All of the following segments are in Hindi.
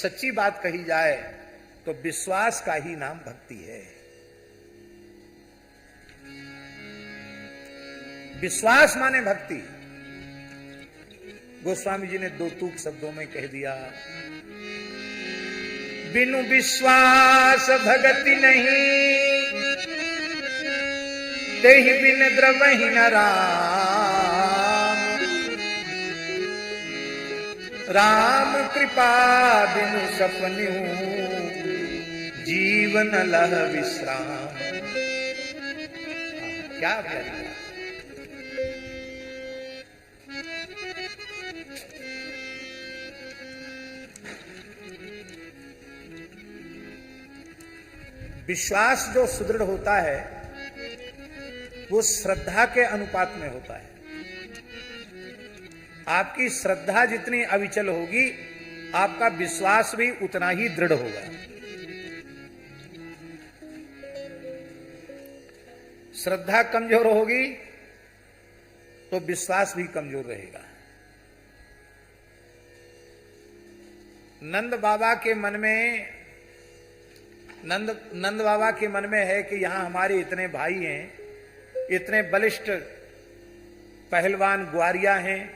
सच्ची बात कही जाए तो विश्वास का ही नाम भक्ति है। विश्वास माने भक्ति। गोस्वामी जी ने दो टूक शब्दों में कह दिया, बिनु विश्वास भगति नहीं, तेहि बिन द्रवहि न राम। राम कृपा बिनु सपन्यु, जीवन लह विश्राम। क्या प्यारी बात। विश्वास जो सुदृढ़ होता है वो श्रद्धा के अनुपात में होता है। आपकी श्रद्धा जितनी अविचल होगी, आपका विश्वास भी उतना ही दृढ़ होगा। श्रद्धा कमजोर होगी तो विश्वास भी कमजोर रहेगा। नंद बाबा के मन में है कि यहां हमारे इतने भाई हैं, इतने बलिष्ठ पहलवान ग्वारिया हैं,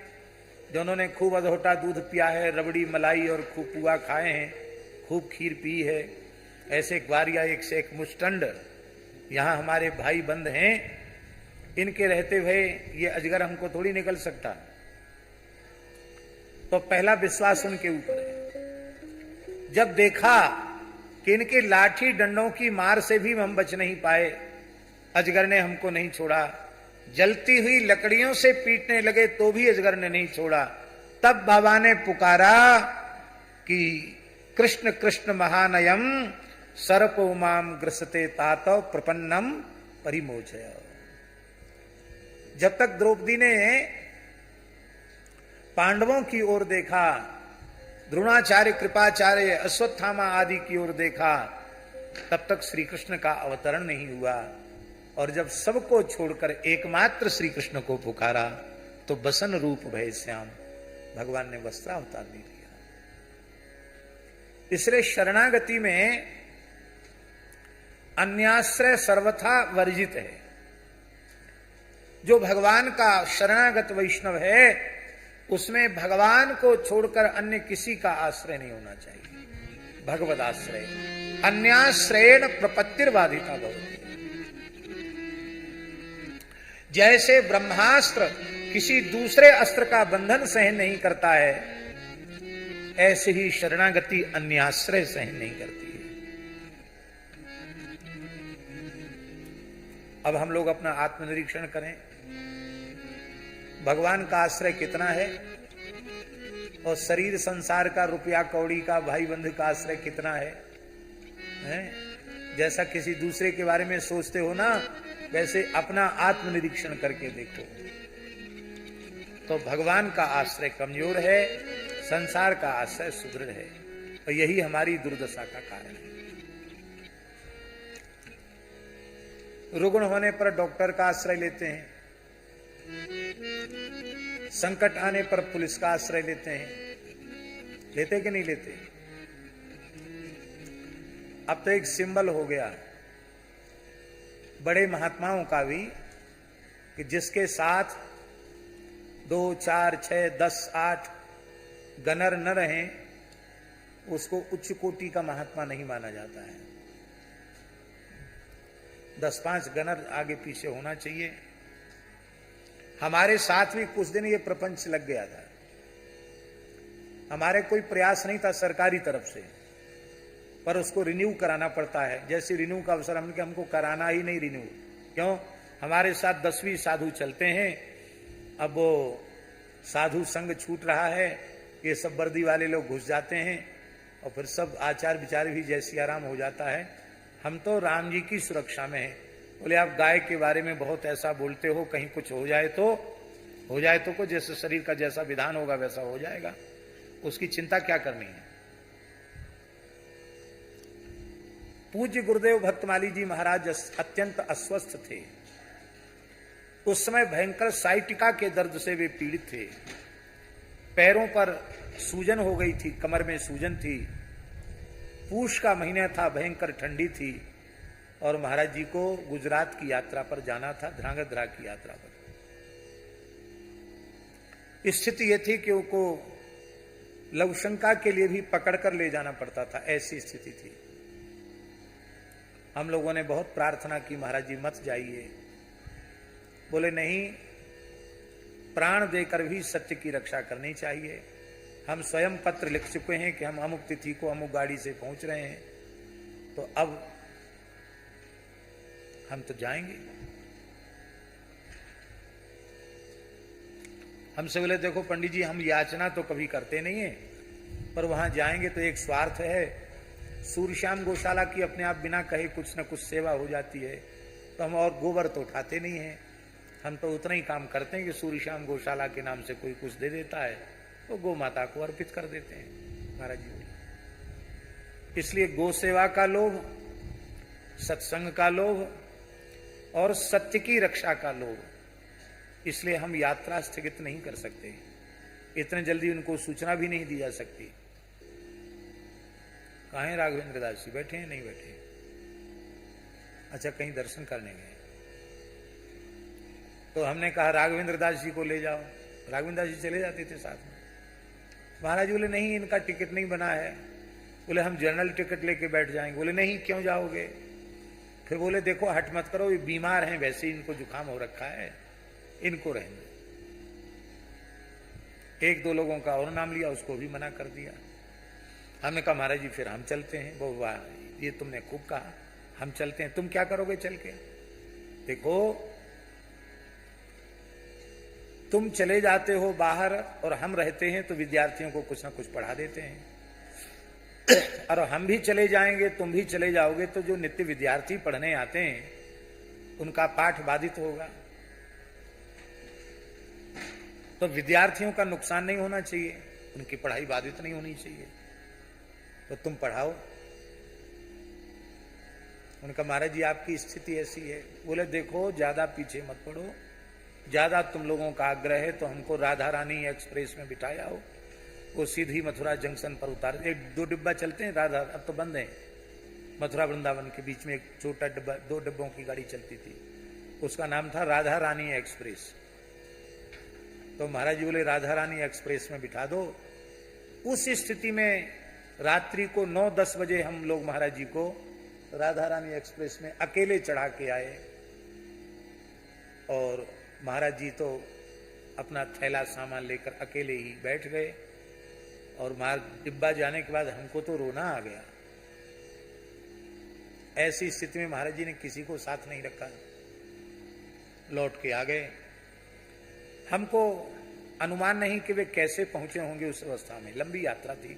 जिन्होंने खूब अधोटा दूध पिया है, रबड़ी मलाई और खूब पुआ खाए हैं, खूब खीर पी है। ऐसे ग्वारिया एक से एक मुष्टंड यहां हमारे भाई बंद हैं। इनके रहते हुए ये अजगर हमको थोड़ी निकल सकता। तो पहला विश्वास उनके ऊपर है। जब देखा कि इनके लाठी डंडों की मार से भी हम बच नहीं पाए, अजगर ने हमको नहीं छोड़ा, जलती हुई लकड़ियों से पीटने लगे तो भी अजगर ने नहीं छोड़ा, तब बाबा ने पुकारा कि कृष्ण कृष्ण महानयम सर्पो माम ग्रसते तातो प्रपन्नम परिमोचय। जब तक द्रौपदी ने पांडवों की ओर देखा, द्रोणाचार्य कृपाचार्य अश्वत्थामा आदि की ओर देखा, तब तक श्री कृष्ण का अवतरण नहीं हुआ। और जब सबको छोड़कर एकमात्र श्री कृष्ण को पुकारा तो बसन रूप भय श्याम, भगवान ने वस्त्रावतार ले लिया। इसलिए शरणागति में अन्याश्रय सर्वथा वर्जित है। जो भगवान का शरणागत वैष्णव है उसमें भगवान को छोड़कर अन्य किसी का आश्रय नहीं होना चाहिए। भगवद आश्रय अन्याश्रयेण प्रपत्तिर्बाधिता भवति। जैसे ब्रह्मास्त्र किसी दूसरे अस्त्र का बंधन सहन नहीं करता है, ऐसे ही शरणागति अन्याश्रय सहन नहीं करती है। अब हम लोग अपना आत्मनिरीक्षण करें, भगवान का आश्रय कितना है और शरीर संसार का रुपया कौड़ी का भाई बंधु का आश्रय कितना है? जैसा किसी दूसरे के बारे में सोचते हो ना, वैसे अपना आत्मनिरीक्षण करके देखो। तो भगवान का आश्रय कमजोर है, संसार का आश्रय सुदृढ़ है, और यही हमारी दुर्दशा का कारण है। रुग्ण होने पर डॉक्टर का आश्रय लेते हैं, संकट आने पर पुलिस का आश्रय लेते हैं। लेते कि नहीं लेते? अब तो एक सिंबल हो गया बड़े महात्माओं का भी कि जिसके साथ 2, 4, 6, 10, 8 गनर न रहें, उसको उच्च कोटि का महात्मा नहीं माना जाता है। 10-5 गनर आगे पीछे होना चाहिए। हमारे साथ भी कुछ दिन ये प्रपंच लग गया था। हमारे कोई प्रयास नहीं था सरकारी तरफ से, पर उसको रिन्यू कराना पड़ता है। जैसे रिन्यू का अवसर हमको कराना ही नहीं रिन्यू। क्यों? हमारे साथ 10वीं साधु चलते हैं। अब वो साधु संग छूट रहा है, ये सब वर्दी वाले लोग घुस जाते हैं और फिर सब आचार विचार भी जैसी आराम हो जाता है। हम तो राम जी की सुरक्षा में हैं। बोले आप गाय के बारे में बहुत ऐसा बोलते हो, कहीं कुछ हो जाए तो कुछ, जैसे शरीर का जैसा विधान होगा वैसा हो जाएगा, उसकी चिंता क्या करनी है। पूज्य गुरुदेव भक्तमाली जी महाराज अत्यंत अस्वस्थ थे। उस समय भयंकर साइटिका के दर्द से वे पीड़ित थे। पैरों पर सूजन हो गई थी, कमर में सूजन थी, पूष का महीना था, भयंकर ठंडी थी और महाराज जी को गुजरात की यात्रा पर जाना था, ध्रांगध्रा की यात्रा पर। स्थिति यह थी कि उनको लवशंका के लिए भी पकड़कर ले जाना पड़ता था, ऐसी स्थिति थी। हम लोगों ने बहुत प्रार्थना की, महाराज जी मत जाइए। बोले नहीं, प्राण देकर भी सत्य की रक्षा करनी चाहिए। हम स्वयं पत्र लिख चुके हैं कि हम अमुक तिथि को अमुक गाड़ी से पहुंच रहे हैं, तो अब हम तो जाएंगे। हमसे बोले देखो पंडित जी, हम याचना तो कभी करते नहीं है, पर वहां जाएंगे तो एक स्वार्थ है। सूर्यश्याम गौशाला की अपने आप बिना कहे कुछ न कुछ सेवा हो जाती है, तो हम और गोबर तो उठाते नहीं है। हम तो उतना ही काम करते हैं कि सूर्यश्याम गौशाला के नाम से कोई कुछ दे देता है तो गौ माता को अर्पित कर देते हैं। महाराज जी बोले इसलिए गौ सेवा का लोभ, सत्संग का लोभ और सत्य की रक्षा का लोभ, इसलिए हम यात्रा स्थगित नहीं कर सकते। इतने जल्दी उनको सूचना भी नहीं दी जा सकती। कहाँ है राघवेंद्र दास जी? बैठे हैं? नहीं बैठे? अच्छा, कहीं दर्शन करने गए। तो हमने कहा राघवेंद्र दास जी को ले जाओ। राघवेंद्र दास जी चले जाते थे साथ में। महाराज बोले नहीं, इनका टिकट नहीं बना है। बोले हम जनरल टिकट लेके बैठ जाएंगे। बोले नहीं, क्यों जाओगे? फिर बोले देखो हट मत करो, ये बीमार हैं, वैसे ही इनको जुकाम हो रखा है, इनको रहने। एक दो लोगों का और नाम लिया, उसको भी मना कर दिया। हमने कहा महाराज जी फिर हम चलते हैं। वो वाह, ये तुमने खूब कहा, हम चलते हैं। तुम क्या करोगे चल के? देखो तुम चले जाते हो बाहर और हम रहते हैं तो विद्यार्थियों को कुछ ना कुछ पढ़ा देते हैं, और हम भी चले जाएंगे, तुम भी चले जाओगे, तो जो नित्य विद्यार्थी पढ़ने आते हैं उनका पाठ बाधित होगा। तो विद्यार्थियों का नुकसान नहीं होना चाहिए, उनकी पढ़ाई बाधित नहीं होनी चाहिए, तो तुम पढ़ाओ। उनका महाराज जी आपकी स्थिति ऐसी है। बोले देखो ज्यादा पीछे मत पड़ो, ज्यादा तुम लोगों का आग्रह है तो हमको राधा रानी एक्सप्रेस में बिठाया हो, वो सीधी मथुरा जंक्शन पर उतार। एक दो डिब्बा चलते हैं राधा, अब तो बंद है। मथुरा वृंदावन के बीच में एक छोटा डिब्बा, 2 डिब्बों की गाड़ी चलती थी, उसका नाम था राधा रानी एक्सप्रेस। तो महाराज जी बोले राधा रानी एक्सप्रेस में बिठा दो। उस स्थिति में रात्रि को 9-10 बजे हम लोग महाराज जी को राधा रानी एक्सप्रेस में अकेले चढ़ा के आए, और महाराज जी तो अपना थैला सामान लेकर अकेले ही बैठ गए। और डिब्बा जाने के बाद हमको तो रोना आ गया। ऐसी स्थिति में महाराज जी ने किसी को साथ नहीं रखा, लौट के आ गए। हमको अनुमान नहीं कि वे कैसे पहुंचे होंगे उस अवस्था में। लंबी यात्रा थी,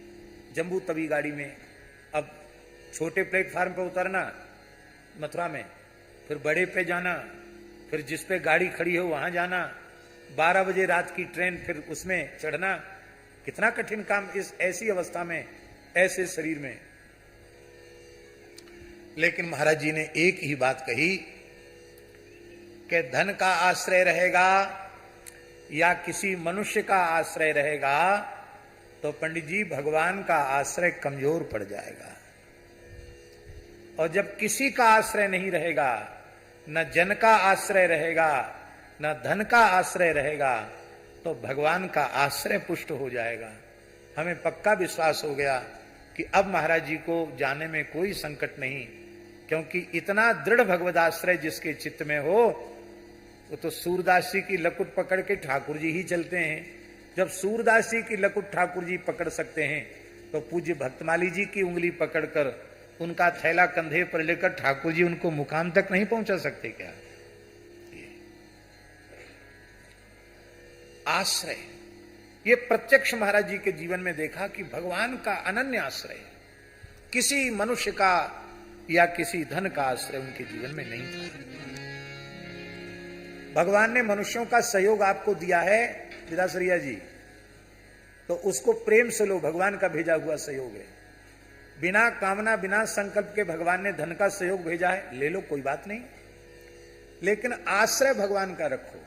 जम्बू तवी गाड़ी में। अब छोटे प्लेटफार्म पर उतरना मथुरा में, फिर बड़े पे जाना, फिर जिस पे गाड़ी खड़ी हो वहां जाना, 12 बजे रात की ट्रेन, फिर उसमें चढ़ना, कितना कठिन काम इस ऐसी अवस्था में, ऐसे शरीर में। लेकिन महाराज जी ने एक ही बात कही कि धन का आश्रय रहेगा या किसी मनुष्य का आश्रय रहेगा तो पंडित जी भगवान का आश्रय कमजोर पड़ जाएगा। और जब किसी का आश्रय नहीं रहेगा, न जन का आश्रय रहेगा, न धन का आश्रय रहेगा, तो भगवान का आश्रय पुष्ट हो जाएगा। हमें पक्का विश्वास हो गया कि अब महाराज जी को जाने में कोई संकट नहीं, क्योंकि इतना दृढ़ भगवदाश्रय जिसके चित्त में हो, वो तो सूरदास जी की लकुट पकड़ के ठाकुर जी ही चलते हैं। जब सूरदास जी की लकुट ठाकुर जी पकड़ सकते हैं, तो पूज्य भक्तमाली जी की उंगली पकड़कर उनका थैला कंधे पर लेकर ठाकुर जी उनको मुकाम तक नहीं पहुंचा सकते क्या? आश्रय, ये प्रत्यक्ष महाराज जी के जीवन में देखा कि भगवान का अनन्य आश्रय, किसी मनुष्य का या किसी धन का आश्रय उनके जीवन में नहीं था। भगवान ने मनुष्यों का सहयोग आपको दिया है विदासरिया जी, तो उसको प्रेम से लो, भगवान का भेजा हुआ सहयोग है। बिना कामना बिना संकल्प के भगवान ने धन का सहयोग भेजा है, ले लो, कोई बात नहीं, लेकिन आश्रय भगवान का रखो।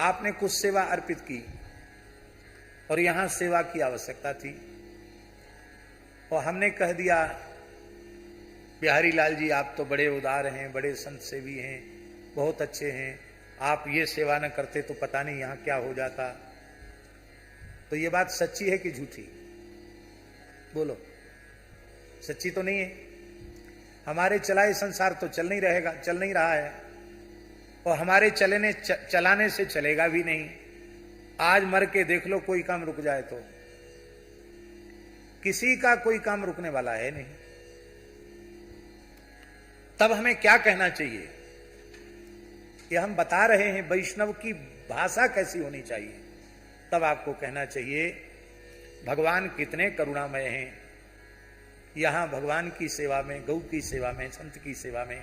आपने कुछ सेवा अर्पित की, और यहां सेवा की आवश्यकता थी। और हमने कह दिया बिहारी लाल जी आप तो बड़े उदार हैं, बड़े संत सेवी हैं, बहुत अच्छे हैं, आप ये सेवा न करते तो पता नहीं यहां क्या हो जाता। तो ये बात सच्ची है कि झूठी? बोलो, सच्ची तो नहीं है। हमारे चलाए संसार तो चल नहीं रहेगा, चल नहीं रहा है, और हमारे चलाने से चलेगा भी नहीं। आज मर के देख लो कोई काम रुक जाए तो, किसी का कोई काम रुकने वाला है नहीं। तब हमें क्या कहना चाहिए कि हम बता रहे हैं वैष्णव की भाषा कैसी होनी चाहिए। तब आपको कहना चाहिए भगवान कितने करुणामय हैं। यहां भगवान की सेवा में, गौ की सेवा में, संत की सेवा में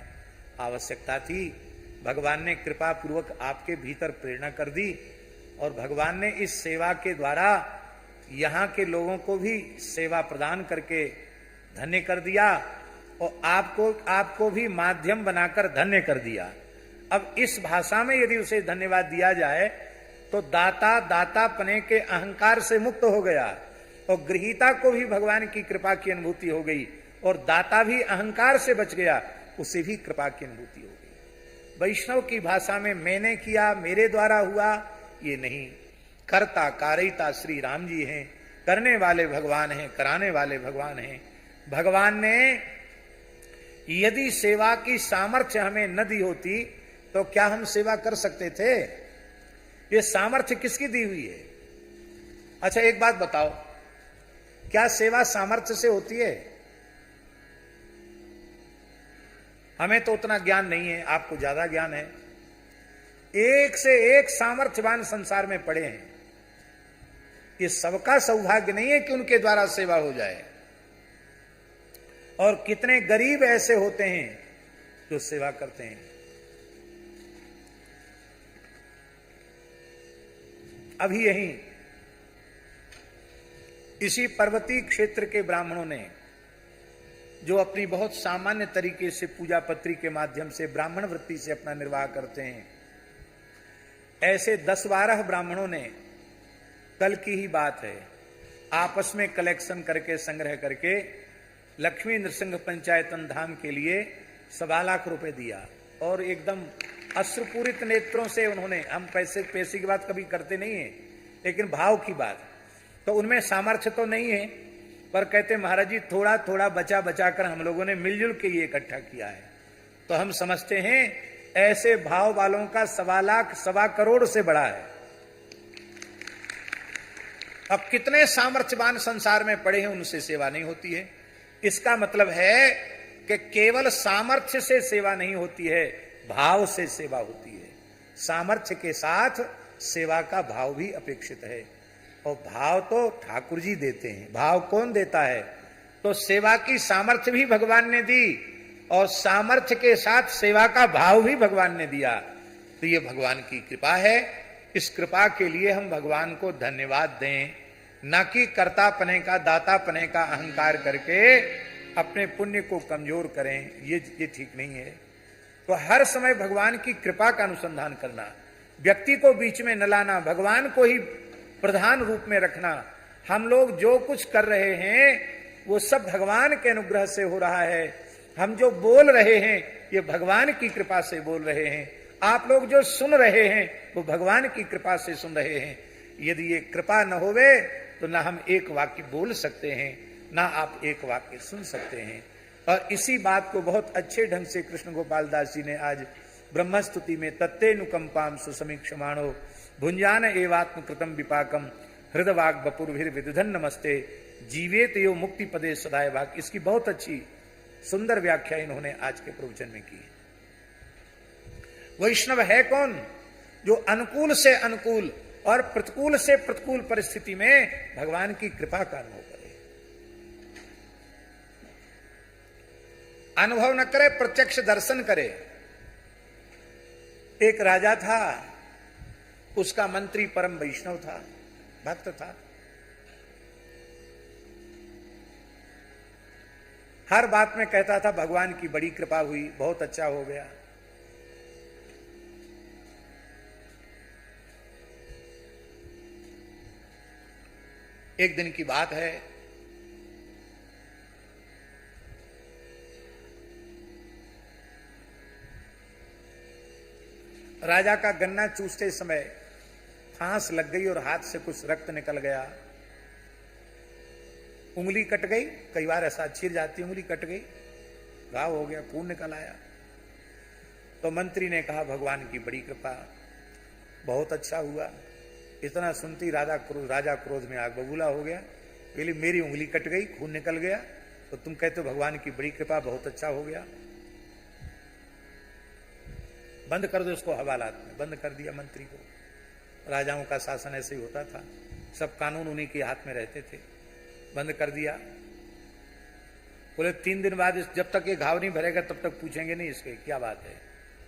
आवश्यकता थी। भगवान ने कृपा पूर्वक आपके भीतर प्रेरणा कर दी और भगवान ने इस सेवा के द्वारा यहाँ के लोगों को भी सेवा प्रदान करके धन्य कर दिया और आपको भी माध्यम बनाकर धन्य कर दिया। अब इस भाषा में यदि उसे धन्यवाद दिया जाए तो दातापने के अहंकार से मुक्त हो गया और गृहीता को भी भगवान की कृपा की अनुभूति हो गई और दाता भी अहंकार से बच गया, उसे भी कृपा की अनुभूति हो गई। वैष्णव की भाषा में मैंने किया, मेरे द्वारा हुआ, ये नहीं। कर्ता कारिता श्री राम जी हैं, करने वाले भगवान हैं, कराने वाले भगवान हैं। भगवान ने यदि सेवा की सामर्थ्य हमें न दी होती तो क्या हम सेवा कर सकते थे? ये सामर्थ्य किसकी दी हुई है? अच्छा एक बात बताओ, क्या सेवा सामर्थ्य से होती है? हमें तो उतना ज्ञान नहीं है, आपको ज्यादा ज्ञान है। एक से एक सामर्थ्यवान संसार में पड़े हैं। ये सबका सौभाग्य नहीं है कि उनके द्वारा सेवा हो जाए। और कितने गरीब ऐसे होते हैं जो सेवा करते हैं। अभी यहीं इसी पर्वतीय क्षेत्र के ब्राह्मणों ने, जो अपनी बहुत सामान्य तरीके से पूजा पत्री के माध्यम से ब्राह्मण वृत्ति से अपना निर्वाह करते हैं, ऐसे 10-12 ब्राह्मणों ने, कल की ही बात है, आपस में कलेक्शन करके, संग्रह करके लक्ष्मी नृसिंह पंचायतन धाम के लिए 1.25 लाख रुपए दिया। और एकदम अश्रुपूरित नेत्रों से उन्होंने, हम पैसे की बात कभी करते नहीं है, लेकिन भाव की बात, तो उनमें सामर्थ्य तो नहीं है, पर कहते महाराज जी थोड़ा थोड़ा बचा बचा कर हम लोगों ने मिलजुल के ये इकट्ठा किया है। तो हम समझते हैं ऐसे भाव वालों का 1.25 लाख 1.25 करोड़ से बड़ा है। अब कितने सामर्थ्यवान संसार में पड़े हैं, उनसे सेवा नहीं होती है। इसका मतलब है कि केवल सामर्थ्य से सेवा नहीं होती है, भाव से सेवा होती है। सामर्थ्य के साथ सेवा का भाव भी अपेक्षित है, और भाव तो ठाकुर जी देते हैं। भाव कौन देता है? तो सेवा की सामर्थ्य भी भगवान ने दी और सामर्थ्य के साथ सेवा का भाव भी भगवान ने दिया। तो ये भगवान की कृपा है। इस कृपा के लिए हम भगवान को धन्यवाद दें, न कि कर्तापने का, दातापने का अहंकार करके अपने पुण्य को कमजोर करें। ये ठीक नहीं है। तो हर समय भगवान की कृपा का अनुसंधान करना, व्यक्ति को बीच में न लाना, भगवान को ही प्रधान रूप में रखना। हम लोग जो कुछ कर रहे हैं वो सब भगवान के अनुग्रह से हो रहा है। हम जो बोल रहे हैं ये भगवान की कृपा से बोल रहे हैं। आप लोग जो सुन रहे हैं वो भगवान की कृपा से सुन रहे हैं। यदि ये कृपा न होवे तो ना हम एक वाक्य बोल सकते हैं, ना आप एक वाक्य सुन सकते हैं। और इसी बात को बहुत अच्छे ढंग से कृष्ण गोपाल दास जी ने आज ब्रह्मस्तुति में तत्तेनुकंपाम सुसमीक्षमाणो भुंजान एवात्म कृतम विपाकम हृदवाग बपुर्भिर विदधन नमस्ते जीवेत यो मुक्ति पदे सदाय वाक, इसकी बहुत अच्छी सुंदर व्याख्या इन्होंने आज के प्रवचन में की। वैष्णव है कौन? जो अनुकूल से अनुकूल और प्रतिकूल से प्रतिकूल परिस्थिति में भगवान की कृपा का अनुभव करे। अनुभव न करे, प्रत्यक्ष दर्शन करे। एक राजा था, उसका मंत्री परम वैष्णव था, भक्त था। हर बात में कहता था भगवान की बड़ी कृपा हुई, बहुत अच्छा हो गया। एक दिन की बात है, राजा का गन्ना चूसते समय फांस लग गई और हाथ से कुछ रक्त निकल गया, उंगली कट गई। कई बार ऐसा छिर जाती, उंगली कट गई, घाव हो गया, खून निकल आया। तो मंत्री ने कहा भगवान की बड़ी कृपा, बहुत अच्छा हुआ। इतना सुनती राजा क्रोध में आग बबूला हो गया। पहले मेरी उंगली कट गई, खून निकल गया, तो तुम कहते हो भगवान की बड़ी कृपा, बहुत अच्छा हो गया। बंद कर दो उसको हवालात में। बंद कर दिया मंत्री को। राजाओं का शासन ऐसे ही होता था, सब कानून उन्हीं के हाथ में रहते थे। बंद कर दिया। बोले 3 दिन बाद जब तक ये घाव नहीं भरेगा तब तक पूछेंगे नहीं इसके क्या बात है,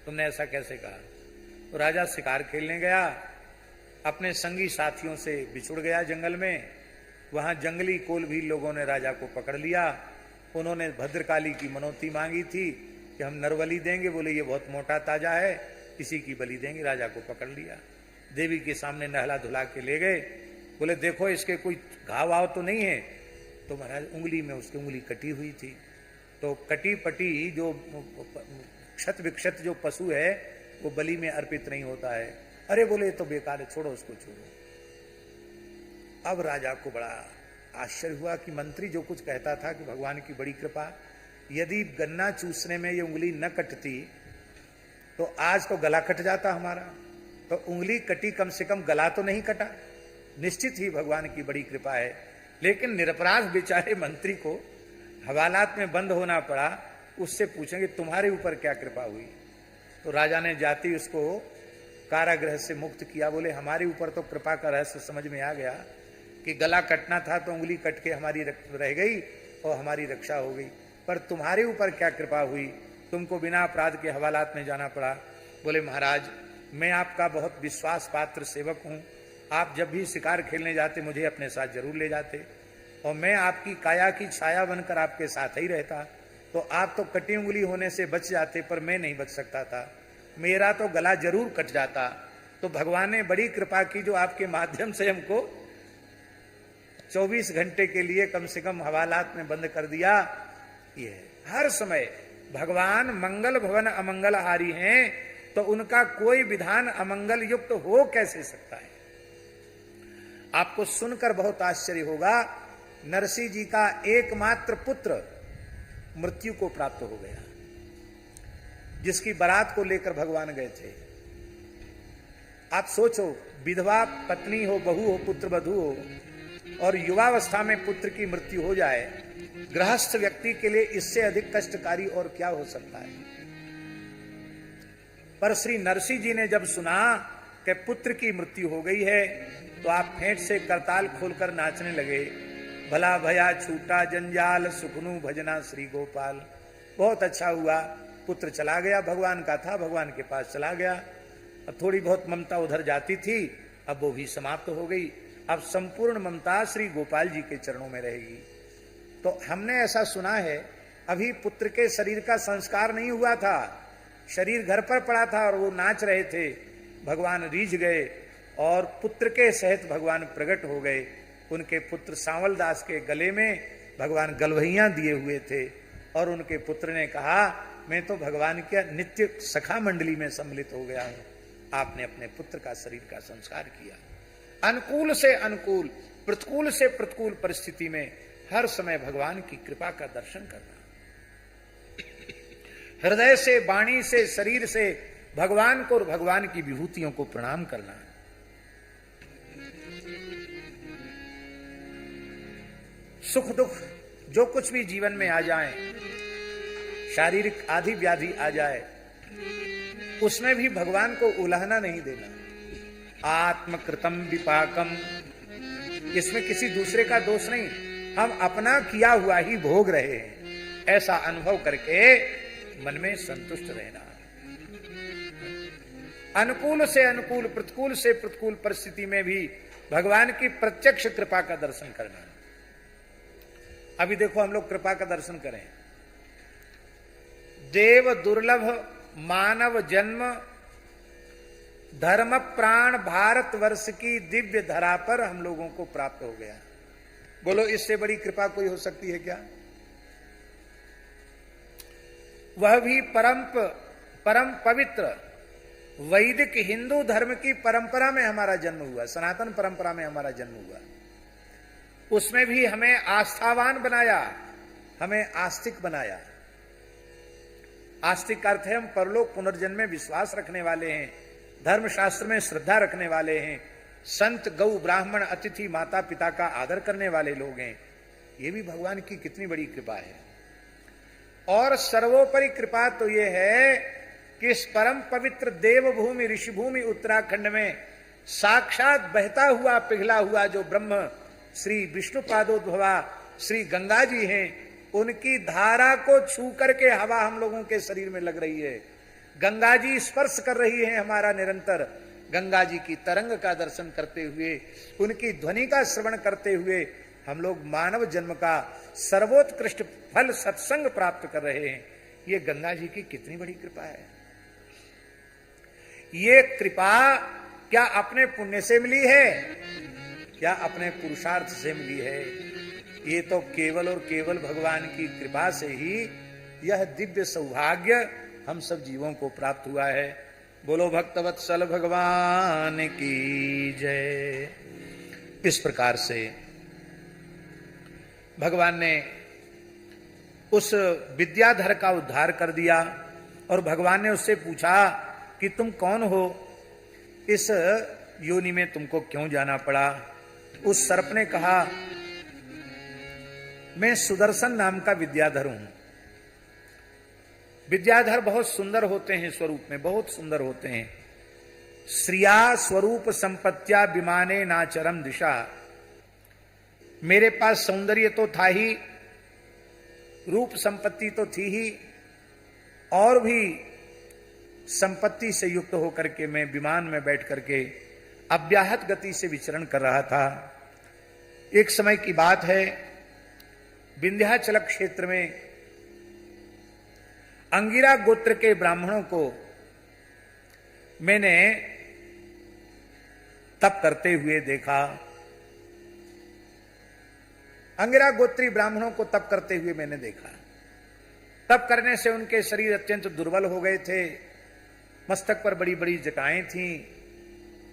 तुमने ऐसा कैसे कहा। तो राजा शिकार खेलने गया, अपने संगी साथियों से बिछुड़ गया जंगल में। वहां जंगली कोल्भी लोगों ने राजा को पकड़ लिया। उन्होंने भद्रकाली की मनौती मांगी थी कि हम नरबली देंगे। बोले ये बहुत मोटा ताजा है, इसी की बलि देंगे। राजा को पकड़ लिया, देवी के सामने नहला धुला के ले गए। बोले देखो इसके कोई घाव वाव तो नहीं है। तो महाराज उंगली में उसकी उंगली कटी हुई थी। तो कटी पटी जो क्षत विक्षत जो पशु है वो बलि में अर्पित नहीं होता है। अरे बोले तो बेकार है, छोड़ो उसको, छोड़ो। अब राजा को बड़ा आश्चर्य हुआ कि मंत्री जो कुछ कहता था कि भगवान की बड़ी कृपा, यदि गन्ना चूसने में ये उंगली न कटती तो आज तो गला कट जाता हमारा। तो उंगली कटी, कम से कम गला तो नहीं कटा। निश्चित ही भगवान की बड़ी कृपा है। लेकिन निरपराध बेचारे मंत्री को हवालात में बंद होना पड़ा। उससे पूछेंगे तुम्हारे ऊपर क्या कृपा हुई। तो राजा ने जाति उसको कारागृह से मुक्त किया। बोले हमारे ऊपर तो कृपा का रहस्य समझ में आ गया कि गला कटना था तो उंगली कट के हमारी रह गई और हमारी रक्षा हो गई, पर तुम्हारे ऊपर क्या कृपा हुई, तुमको बिना अपराध के हवालात में जाना पड़ा। बोले महाराज मैं आपका बहुत विश्वास पात्र सेवक हूं, आप जब भी शिकार खेलने जाते मुझे अपने साथ जरूर ले जाते और मैं आपकी काया की छाया बनकर आपके साथ ही रहता। तो आप तो कटी उंगली होने से बच जाते, पर मैं नहीं बच सकता था, मेरा तो गला जरूर कट जाता। तो भगवान ने बड़ी कृपा की जो आपके माध्यम से हमको 24 घंटे के लिए कम से कम हवालात में बंद कर दिया। ये हर समय भगवान मंगल भवन अमंगल हारी हैं, तो उनका कोई विधान अमंगल युक्त हो कैसे सकता है। आपको सुनकर बहुत आश्चर्य होगा, नरसिंह जी का एकमात्र पुत्र मृत्यु को प्राप्त हो गया, जिसकी बारात को लेकर भगवान गए थे। आप सोचो, विधवा पत्नी हो, बहू हो, पुत्र वधू हो और युवावस्था में पुत्र की मृत्यु हो जाए, गृहस्थ व्यक्ति के लिए इससे अधिक कष्टकारी और क्या हो सकता है। पर श्री नरसिंह जी ने जब सुना कि पुत्र की मृत्यु हो गई है तो आप फेंट से करताल खोलकर नाचने लगे। भला भया छूटा जंजाल, सुखनू भजना श्री गोपाल। बहुत अच्छा हुआ, पुत्र चला गया, भगवान का था, भगवान के पास चला गया। अब थोड़ी बहुत ममता उधर जाती थी, अब वो भी समाप्त हो गई। अब संपूर्ण ममता श्री गोपाल जी के चरणों में रहेगी। तो हमने ऐसा सुना है, अभी पुत्र के शरीर का संस्कार नहीं हुआ था, शरीर घर पर पड़ा था और वो नाच रहे थे। भगवान रीझ गए और पुत्र के सहित भगवान प्रकट हो गए। उनके पुत्र सांवल दास के गले में भगवान गलवहियां दिए हुए थे और उनके पुत्र ने कहा मैं तो भगवान के नित्य सखा मंडली में सम्मिलित हो गया हूं। आपने अपने पुत्र का शरीर का संस्कार किया। अनुकूल से अनुकूल, प्रतिकूल से प्रतिकूल परिस्थिति में हर समय भगवान की कृपा का दर्शन करना, हृदय से, वाणी से, शरीर से भगवान को और भगवान की विभूतियों को प्रणाम करना। सुख दुख जो कुछ भी जीवन में आ जाए, शारीरिक आदि व्याधि आ जाए, उसमें भी भगवान को उलाहना नहीं देना। आत्मकृतम विपाकम, इसमें किसी दूसरे का दोष नहीं, हम अपना किया हुआ ही भोग रहे हैं, ऐसा अनुभव करके मन में संतुष्ट रहना। अनुकूल से अनुकूल, प्रतिकूल से प्रतिकूल परिस्थिति में भी भगवान की प्रत्यक्ष कृपा का दर्शन करना। अभी देखो हम लोग कृपा का दर्शन करें, देव दुर्लभ मानव जन्म धर्म प्राण भारत वर्ष की दिव्य धरा पर हम लोगों को प्राप्त हो गया। बोलो इससे बड़ी कृपा कोई हो सकती है क्या? वह भी परम पवित्र वैदिक हिंदू धर्म की परंपरा में हमारा जन्म हुआ, सनातन परंपरा में हमारा जन्म हुआ। उसमें भी हमें आस्थावान बनाया, हमें आस्तिक बनाया। आस्तिक का अर्थ है हम परलोक पुनर्जन्म में विश्वास रखने वाले हैं, धर्मशास्त्र में श्रद्धा रखने वाले हैं, संत गौ ब्राह्मण अतिथि माता पिता का आदर करने वाले लोग हैं। ये भी भगवान की कितनी बड़ी कृपा है। और सर्वोपरि कृपा तो ये है कि इस परम पवित्र देवभूमि ऋषिभूमि उत्तराखंड में साक्षात बहता हुआ पिघला हुआ जो ब्रह्म श्री विष्णुपादोद्भवा श्री गंगा जी हैं, उनकी धारा को छू करके हवा हम लोगों के शरीर में लग रही है। गंगा जी स्पर्श कर रही है हमारा निरंतर। गंगा जी की तरंग का दर्शन करते हुए, उनकी ध्वनि का श्रवण करते हुए हम लोग मानव जन्म का सर्वोत्कृष्ट फल सत्संग प्राप्त कर रहे हैं। ये गंगा जी की कितनी बड़ी कृपा है। ये कृपा क्या अपने पुण्य से मिली है, क्या अपने पुरुषार्थ से मिली है? ये तो केवल और केवल भगवान की कृपा से ही यह दिव्य सौभाग्य हम सब जीवों को प्राप्त हुआ है। बोलो भक्तवत्सल भगवान की जय। इस प्रकार से भगवान ने उस विद्याधर का उद्धार कर दिया और भगवान ने उससे पूछा कि तुम कौन हो, इस योनि में तुमको क्यों जाना पड़ा? उस सर्प ने कहा मैं सुदर्शन नाम का विद्याधर हूं। विद्याधर बहुत सुंदर होते हैं, स्वरूप में बहुत सुंदर होते हैं। श्रिया स्वरूप संपत्त्या विमाने नाचरम दिशा। मेरे पास सौंदर्य तो था ही, रूप संपत्ति तो थी ही, और भी संपत्ति से युक्त होकर के मैं विमान में बैठ करके अव्याहत गति से विचरण कर रहा था। एक समय की बात है, विंध्याचल क्षेत्र में अंगिरा गोत्र के ब्राह्मणों को मैंने तप करते हुए देखा। अंगिरा गोत्री ब्राह्मणों को तप करते हुए मैंने देखा। तप करने से उनके शरीर अत्यंत दुर्बल हो गए थे, मस्तक पर बड़ी बड़ी जटाएं थीं,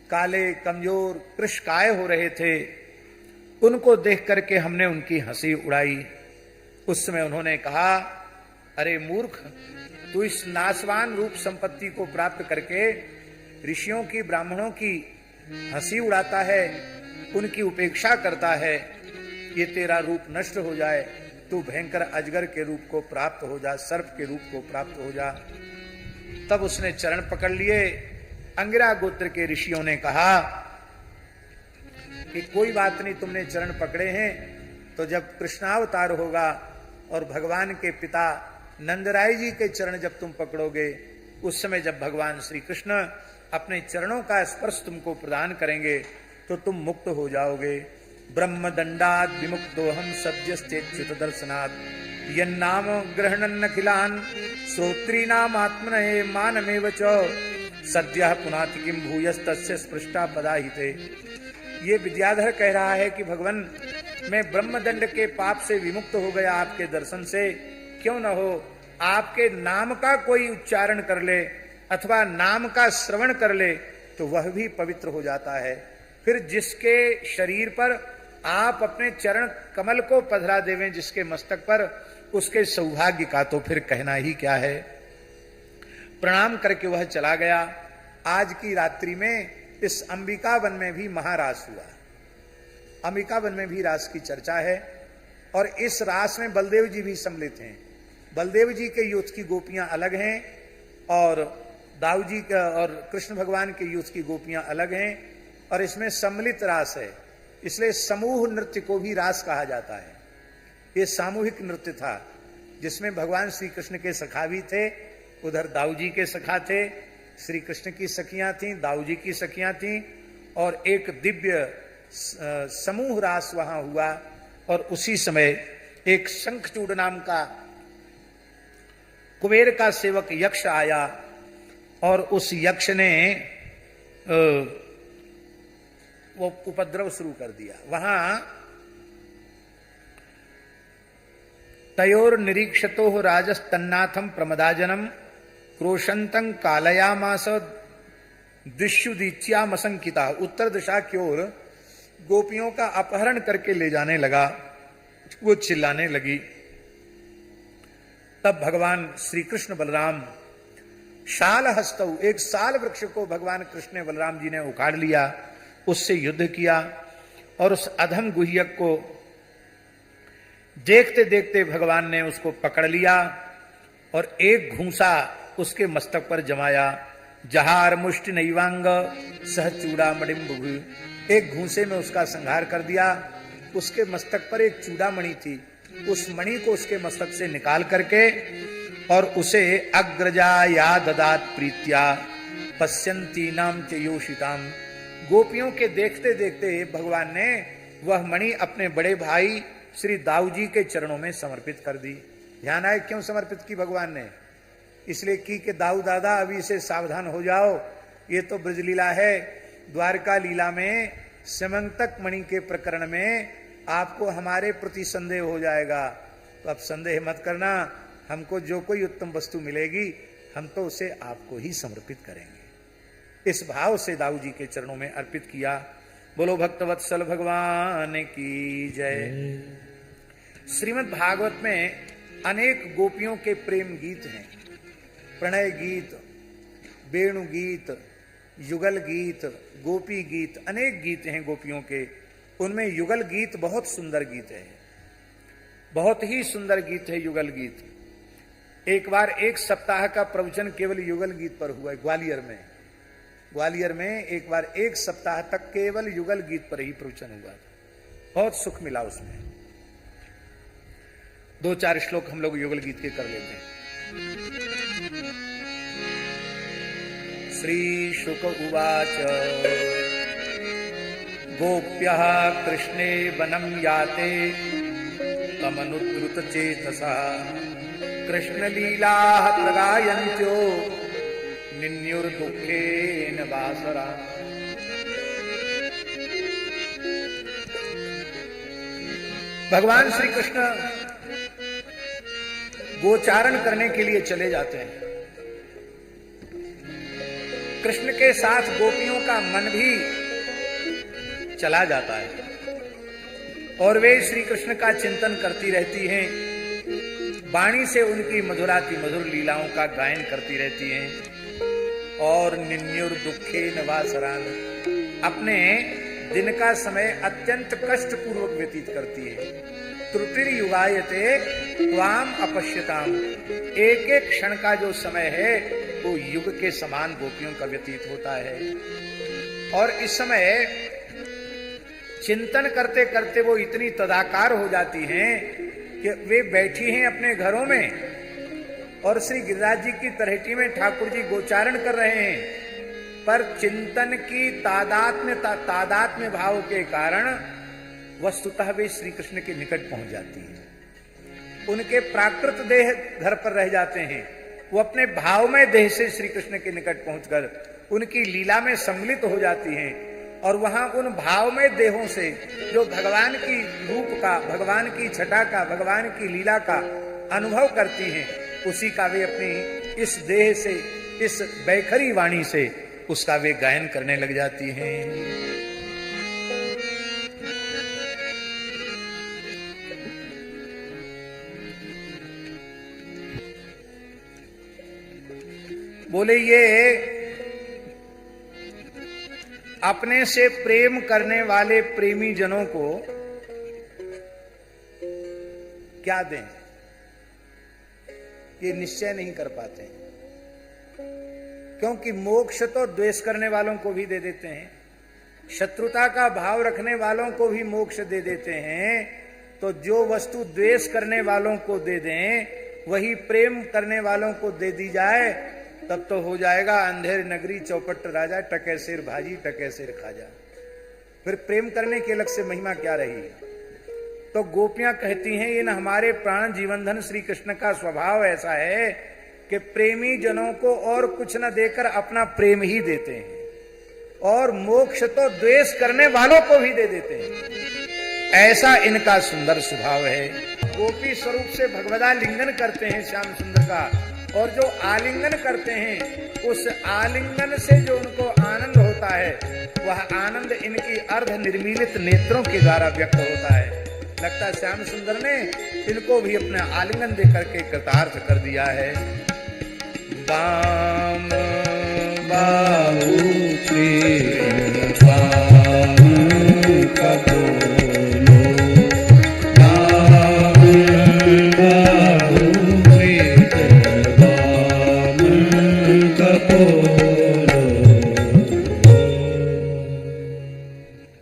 काले कमजोर कृशकाय हो रहे थे। उनको देख करके हमने उनकी हंसी उड़ाई। उस समय उन्होंने कहा, अरे मूर्ख, तू इस नाशवान रूप संपत्ति को प्राप्त करके ऋषियों की ब्राह्मणों की हंसी उड़ाता है, उनकी उपेक्षा करता है। ये तेरा रूप नष्ट हो जाए, तू भयंकर अजगर के रूप को प्राप्त हो जा, सर्प के रूप को प्राप्त हो जा। तब उसने चरण पकड़ लिए। अंगिरा गोत्र के ऋषियों ने कहा कि कोई बात नहीं, तुमने चरण पकड़े हैं तो जब कृष्णावतार होगा और भगवान के पिता नंदराय जी के चरण जब तुम पकड़ोगे, उस समय जब भगवान श्री कृष्ण अपने चरणों का स्पर्श तुमको प्रदान करेंगे तो तुम मुक्त हो जाओगे। ब्रह्म दंडाद विमुक्तो हम सद्यस्तेच्युत दर्शनात् यन्नाम ग्रहणन अखिलान श्रोत्रीनाम आत्मनये मानमेव च सद्यः पुनाति किम भूयस्तस्य स्पृष्टा पदाहिते। ये विद्याधर कह रहा है कि भगवान, मैं ब्रह्मदंड के पाप से विमुक्त हो गया आपके दर्शन से। क्यों न हो, आपके नाम का कोई उच्चारण कर ले अथवा नाम का श्रवण कर ले तो वह भी पवित्र हो जाता है। फिर जिसके शरीर पर आप अपने चरण कमल को पधरा देवें, जिसके मस्तक पर, उसके सौभाग्य का तो फिर कहना ही क्या है। प्रणाम करके वह चला गया। आज की रात्रि में इस अंबिका वन में भी महारास हुआ। अंबिका वन में भी रास की चर्चा है और इस रास में बलदेव जी भी सम्मिलित हैं। बलदेव जी के यूथ की गोपियां अलग हैं और दाऊ जी का और कृष्ण भगवान के यूथ की गोपियां अलग हैं और इसमें सम्मिलित रास है, इसलिए समूह नृत्य को भी रास कहा जाता है। ये सामूहिक नृत्य था जिसमें भगवान श्री कृष्ण के सखा भी थे, उधर दाऊ जी के सखा थे, श्री कृष्ण की सखियां थीं, दाऊ जी की सखियां थीं और एक दिव्य समूह रास वहां हुआ। और उसी समय एक शंखचूड़ नाम का कुबेर का सेवक यक्ष आया और उस यक्ष ने वो उपद्रव शुरू कर दिया। वहां तयोर निरीक्षतो राजस्तन्नाथम प्रमदाजनम क्रोशंतं कालयामास दिश्युदीच्यामसंकिता। उत्तर दिशा की ओर गोपियों का अपहरण करके ले जाने लगा। वो चिल्लाने लगी। तब भगवान श्री कृष्ण बलराम शाल हस्तौ, एक साल वृक्ष को भगवान कृष्ण ने बलराम जी ने उखाड़ लिया, उससे युद्ध किया और उस अधम गुह्यक को देखते देखते भगवान ने उसको पकड़ लिया और एक घूंसा उसके मस्तक पर जमाया। जहार मुष्टि नैवांग सह चूड़ामणिम बुभु, एक घूंसे में उसका संहार कर दिया। उसके मस्तक पर एक चूड़ामणि थी, उस मणि को उसके मस्तक से निकाल करके और उसे अग्रजा या ददात प्रीत्या पश्यंती नाम च योषिताम। गोपियों के देखते देखते भगवान ने वह मणि अपने बड़े भाई श्री दाऊ जी के चरणों में समर्पित कर दी। ध्यान आए क्यों समर्पित की भगवान ने? इसलिए की कि दाऊ दादा अभी इसे सावधान हो जाओ, ये तो ब्रजलीला है। द्वारका लीला में समंतक मणि के प्रकरण में आपको हमारे प्रति संदेह हो जाएगा, तो अब संदेह मत करना। हमको जो कोई उत्तम वस्तु मिलेगी हम तो उसे आपको ही समर्पित करेंगे। इस भाव से दाऊ जी के चरणों में अर्पित किया। बोलो भक्तवत्सल भगवान की जय। श्रीमद् भागवत में अनेक गोपियों के प्रेम गीत हैं, प्रणय गीत, वेणु गीत, युगल गीत, गोपी गीत, अनेक गीत हैं गोपियों के। उनमें युगल गीत बहुत सुंदर गीत है, बहुत ही सुंदर गीत है युगल गीत। एक बार एक सप्ताह का प्रवचन केवल युगल गीत पर हुआ ग्वालियर में। ग्वालियर में एक बार एक सप्ताह तक केवल युगल गीत पर ही प्रवचन हुआ। बहुत सुख मिला उसमें। 2-4 श्लोक हम लोग युगल गीत के कर लेते हैं। श्री शुक उवाच गोप्यः कृष्णे वनं याते तमनुद्रुत चेतसा कृष्णलीलाः प्रगायन्त्यो निन्युर्दुःखेन वासरा। भगवान श्री कृष्ण गोचारण करने के लिए चले जाते हैं। कृष्ण के साथ गोपियों का मन भी चला जाता है और वे श्री कृष्ण का चिंतन करती रहती हैं। वाणी से उनकी मधुराति मधुर लीलाओं का गायन करती रहती हैं और निन्युर दुखे नवासरान, अपने दिन का समय अत्यंत कष्ट पूर्वक व्यतीत करती है। त्रुटिर युगायते त्वाम अपश्यताम, एक एक क्षण का जो समय है वो युग के समान गोपियों का व्यतीत होता है। और इस समय चिंतन करते करते वो इतनी तदाकार हो जाती हैं कि वे बैठी हैं अपने घरों में और श्री गिरिराज जी की तरहेटी में ठाकुर जी गोचारण कर रहे हैं, पर चिंतन की तादात्म्य भाव के कारण वस्तुतः वे श्री कृष्ण के निकट पहुंच जाती हैं। उनके प्राकृत देह घर पर रह जाते हैं, वो अपने भावमय देह से श्री कृष्ण के निकट पहुंचकर उनकी लीला में सम्मिलित हो जाती हैं और वहां उन भावमय देहों से जो भगवान की रूप का, भगवान की छटा का, भगवान की लीला का अनुभव करती हैं, उसी का वे अपनी इस देह से, इस बैखरी वाणी से उसका वे गायन करने लग जाती हैं। बोले ये अपने से प्रेम करने वाले प्रेमी जनों को क्या दें, ये निश्चय नहीं कर पाते, क्योंकि मोक्ष तो द्वेष करने वालों को भी दे देते हैं, शत्रुता का भाव रखने वालों को भी मोक्ष दे देते हैं। तो जो वस्तु द्वेष करने वालों को दे दें वही प्रेम करने वालों को दे दी जाए, तब तो हो जाएगा अंधेर नगरी चौपट राजा, टके सिर भाजी टके सिर खाजा। फिर प्रेम करने के अलग से महिमा क्या रही? तो गोपियां कहती हैं इन हमारे प्राण जीवनधन श्री कृष्ण का स्वभाव ऐसा है कि प्रेमी जनों को और कुछ न देकर अपना प्रेम ही देते हैं और मोक्ष तो द्वेष करने वालों को भी दे देते हैं। ऐसा इनका सुंदर स्वभाव है। गोपी स्वरूप से भगवदालिंगन करते हैं श्याम सुंदर का, और जो आलिंगन करते हैं उस आलिंगन से जो उनको आनंद होता है, वह आनंद इनकी अर्ध निर्मीलित नेत्रों के द्वारा व्यक्त होता है। लगता है श्याम सुंदर ने इनको भी अपना आलिंगन देकर के कृतार्थ कर दिया है। बाम बाहु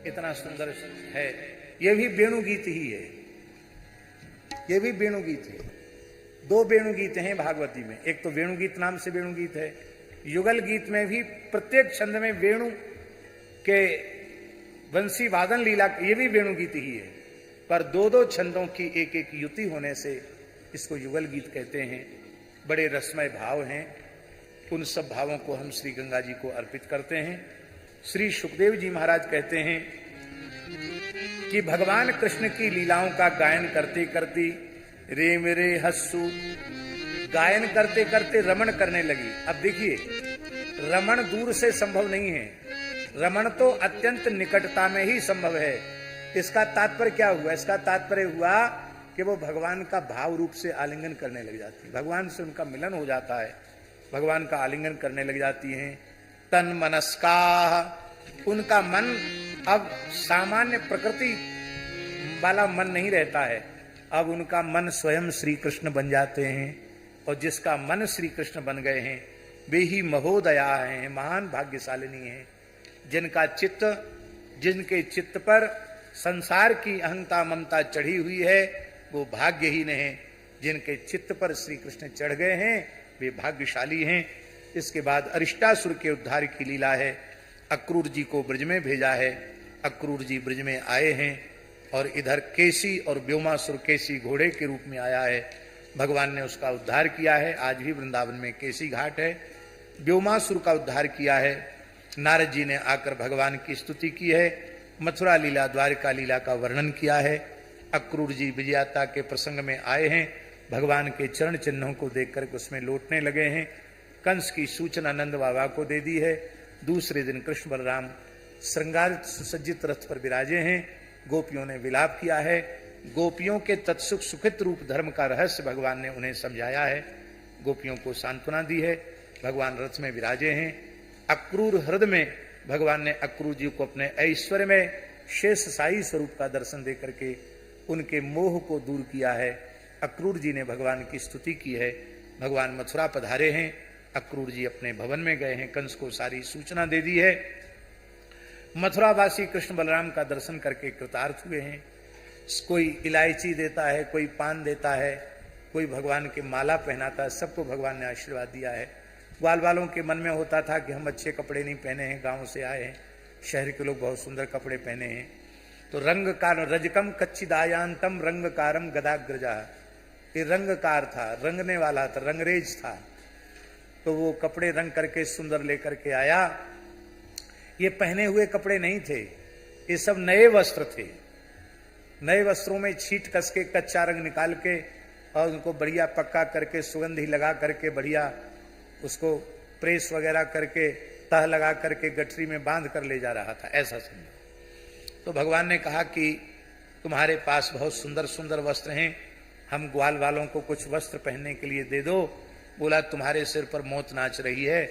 इतना सुंदर है। ये भी वेणु गीत ही है, ये भी वेणु गीत है। दो वेणु गीत हैं भागवती में, एक तो वेणु गीत नाम से वेणु गीत है, युगल गीत में भी प्रत्येक छंद में वेणु के वंशी वादन लीला, ये भी वेणु गीत ही है, पर दो दो छंदों की एक एक युति होने से इसको युगल गीत कहते हैं। बड़े रसमय भाव हैं, उन सब भावों को हम श्री गंगा जी को अर्पित करते हैं। श्री सुखदेव जी महाराज कहते हैं कि भगवान कृष्ण की लीलाओं का गायन करते करते रे मेरे हस्सू, गायन करते करते रमण करने लगी। अब देखिए, रमण दूर से संभव नहीं है, रमण तो अत्यंत निकटता में ही संभव है। इसका तात्पर्य क्या हुआ? इसका तात्पर्य हुआ कि वो भगवान का भाव रूप से आलिंगन करने लग जाती, भगवान से उनका मिलन हो जाता है, भगवान का आलिंगन करने लग जाती हैं। तन मनस्का, उनका मन अब सामान्य प्रकृति वाला मन नहीं रहता है, अब उनका मन स्वयं श्री कृष्ण बन जाते हैं, और जिसका मन श्री कृष्ण बन गए हैं वे ही महोदया हैं, महान भाग्यशालिनी हैं। जिनका चित्त, जिनके चित्त पर संसार की अहंता ममता चढ़ी हुई है वो भाग्यहीन है, जिनके चित्त पर श्री कृष्ण चढ़ गए हैं वे भाग्यशाली हैं। इसके बाद अरिष्टासुर के उद्धार की लीला है। अक्रूर जी को ब्रज में भेजा है, अक्रूर जी ब्रज में आए हैं, और इधर केसी और व्योमासुर, केसी घोड़े के रूप में आया है, भगवान ने उसका उद्धार किया है। आज भी वृंदावन में केसी घाट है। व्योमासुर का उद्धार किया है, नारद जी ने आकर भगवान की स्तुति की है, मथुरा लीला द्वारका लीला का वर्णन किया है। अक्रूर जी विजयाता के प्रसंग में आए हैं, भगवान के चरण चिन्हों को देख कर उसमें लौटने लगे हैं। कंस की सूचना नंद बाबा को दे दी है। दूसरे दिन कृष्ण बलराम श्रृंगारित सुसज्जित रथ पर विराजे हैं, गोपियों ने विलाप किया है। गोपियों के तत्सुख सुखित रूप धर्म का रहस्य भगवान ने उन्हें समझाया है, गोपियों को सांत्वना दी है। भगवान रथ में विराजे हैं। अक्रूर हृदय में भगवान ने अक्रूर जी को अपने ऐश्वर्य में शेष साई स्वरूप का दर्शन दे करके उनके मोह को दूर किया है। अक्रूर जी ने भगवान की स्तुति की है। भगवान मथुरा पधारे हैं, अक्रूर जी अपने भवन में गए हैं, कंस को सारी सूचना दे दी है। मथुरावासी कृष्ण बलराम का दर्शन करके कृतार्थ हुए हैं। कोई इलायची देता है, कोई पान देता है, कोई भगवान के माला पहनाता है, सबको भगवान ने आशीर्वाद दिया है। ग्वाल वालों के मन में होता था कि हम अच्छे कपड़े नहीं पहने हैं, गांव से आए हैं, शहर के लोग बहुत सुंदर कपड़े पहने हैं, तो रंगकार रजकम कच्चिदायांतम रंगकारम गदाग्रजा, ये रंगकार था, रंगने वाला था, रंगरेज था, तो वो कपड़े रंग करके सुंदर लेकर के आया। ये पहने हुए कपड़े नहीं थे, ये सब नए वस्त्र थे। नए वस्त्रों में छींट कस के कच्चा रंग निकाल के और उनको बढ़िया पक्का करके सुगंधी लगा करके बढ़िया उसको प्रेस वगैरह करके तह लगा करके गठरी में बांध कर ले जा रहा था, ऐसा समझो। तो भगवान ने कहा कि तुम्हारे पास बहुत सुंदर सुंदर वस्त्र हैं, हम ग्वाल वालों को कुछ वस्त्र पहनने के लिए दे दो। बोला तुम्हारे सिर पर मौत नाच रही है,